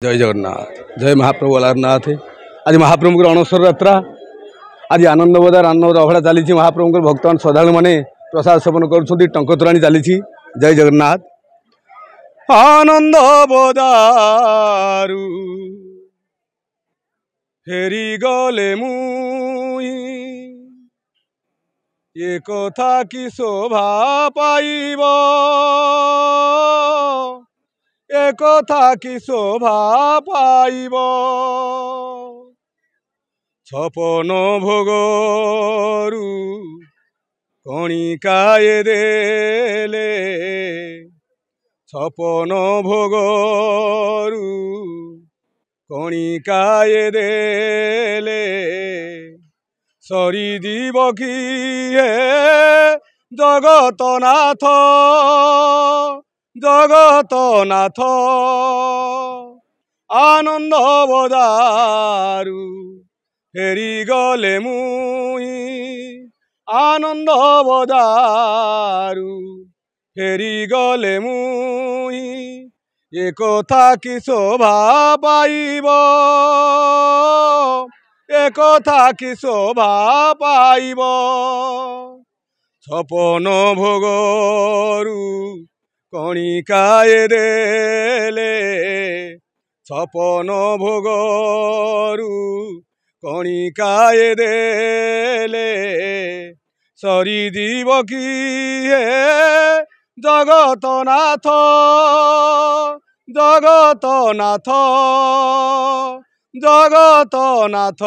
जय जगन्नाथ जय महाप्रभु अलारनाथ। आज महाप्रभुंर अणसर यात्रा आज आनंद बजार आनंद अभड़ा चली महाप्रभुंर भक्तमान श्रद्धा मैंने प्रसाद सेवन कर टंकतोराणी चली। जय जगन्नाथ। आनंद बजारू फेरी गले मुई ये कथा कि शोभा पाइब ए कथा कि शोभा पाइब छपन भोगरू कणिकाए देले छपन भोगरू कणिकाए देले सरी दीब किए जगतनाथ जगतनाथ आनंद बजारू फेरी गले मुई आनंद बजारू फेरी गले मुई ये कथा कि शोभा पाइब ए कथा कि शोभा पाइब छपन भोगरू कणिकाए देले छपन भोगरू कणिकाए देले सरी दीब किए जगतनाथ जगतनाथ जगतनाथ।